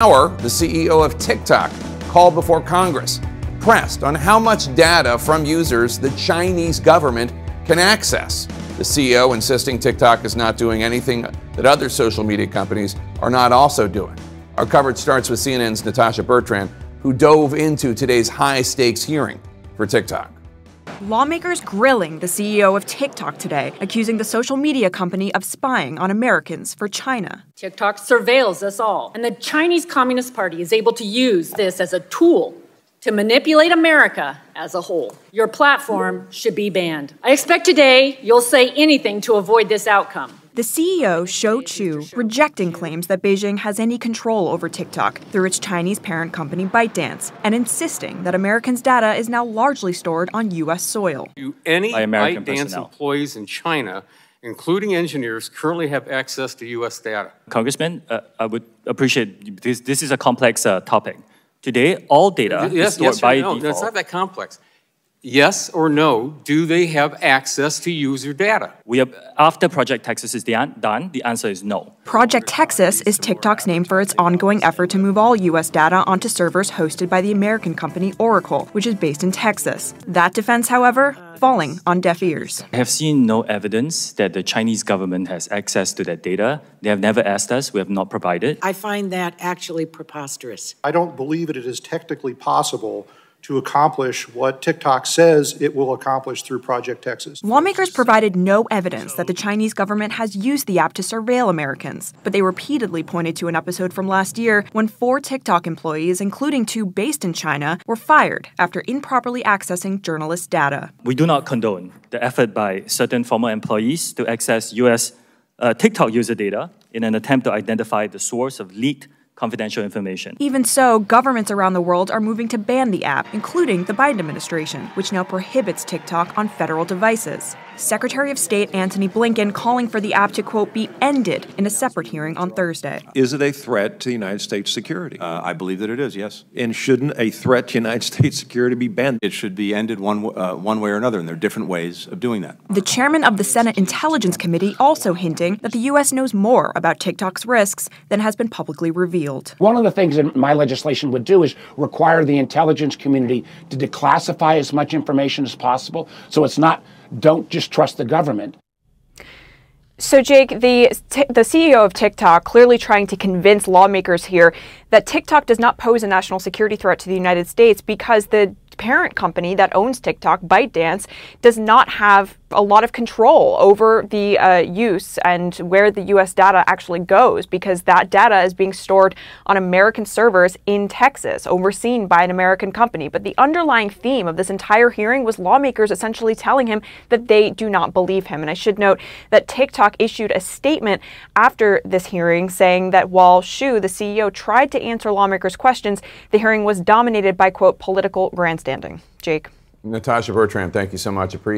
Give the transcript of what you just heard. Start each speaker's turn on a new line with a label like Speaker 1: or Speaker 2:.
Speaker 1: hour, the CEO of TikTok called before Congress, pressed on how much data from users the Chinese government can access. The CEO insisting TikTok is not doing anything that other social media companies are not also doing. Our coverage starts with CNN's Natasha Bertrand, who dove into today's high-stakes hearing for TikTok.
Speaker 2: Lawmakers grilling the CEO of TikTok today, accusing the social media company of spying on Americans for China.
Speaker 3: TikTok surveils us all, and the Chinese Communist Party is able to use this as a tool to manipulate America as a whole. Your platform should be banned. I expect today you'll say anything to avoid this outcome.
Speaker 2: The CEO, Shou Chu, rejecting claims that Beijing has any control over TikTok through its Chinese parent company ByteDance, and insisting that Americans' data is now largely stored on U.S. soil.
Speaker 4: Do any ByteDance employees in China, including engineers, currently have access to U.S. data?
Speaker 5: Congressman, I would appreciate this. This is a complex topic. Today, all data is stored by default.
Speaker 4: No, it's not that complex. Yes or no, do they have access to user data?
Speaker 5: After Project Texas is done, the answer is no.
Speaker 2: Project Texas is TikTok's name for its ongoing effort to move all U.S. data onto servers hosted by the American company Oracle, which is based in Texas. That defense, however, falling on deaf ears.
Speaker 5: I have seen no evidence that the Chinese government has access to that data. They have never asked us. We have not provided.
Speaker 6: I find that actually preposterous.
Speaker 7: I don't believe it is technically possible to accomplish what TikTok says it will accomplish through Project Texas.
Speaker 2: Lawmakers provided no evidence that the Chinese government has used the app to surveil Americans, but they repeatedly pointed to an episode from last year when 4 TikTok employees, including 2 based in China, were fired after improperly accessing journalists' data.
Speaker 5: We do not condone the effort by certain former employees to access U.S. TikTok user data in an attempt to identify the source of leaked confidential information.
Speaker 2: Even so, governments around the world are moving to ban the app, including the Biden administration, which now prohibits TikTok on federal devices. Secretary of State Antony Blinken calling for the app to, quote, be ended in a separate hearing on Thursday.
Speaker 8: Is it a threat to the United States security?
Speaker 9: I believe that it is, yes.
Speaker 8: And shouldn't a threat to United States security be banned?
Speaker 9: It should be ended one way or another, and there are different ways of doing that.
Speaker 2: The chairman of the Senate Intelligence Committee also hinting that the U.S. knows more about TikTok's risks than has been publicly revealed.
Speaker 10: One of the things that my legislation would do is require the intelligence community to declassify as much information as possible, so it's not, don't just trust the government.
Speaker 11: So, Jake, the CEO of TikTok clearly trying to convince lawmakers here that TikTok does not pose a national security threat to the United States because the parent company that owns TikTok, ByteDance, does not have a lot of control over the use and where the U.S. data actually goes, because that data is being stored on American servers in Texas, overseen by an American company. But the underlying theme of this entire hearing was lawmakers essentially telling him that they do not believe him. And I should note that TikTok issued a statement after this hearing saying that while Shou, the CEO, tried to answer lawmakers' questions, the hearing was dominated by, quote, political grandstanding. Jake.
Speaker 1: Natasha Bertrand, thank you so much. Appreciate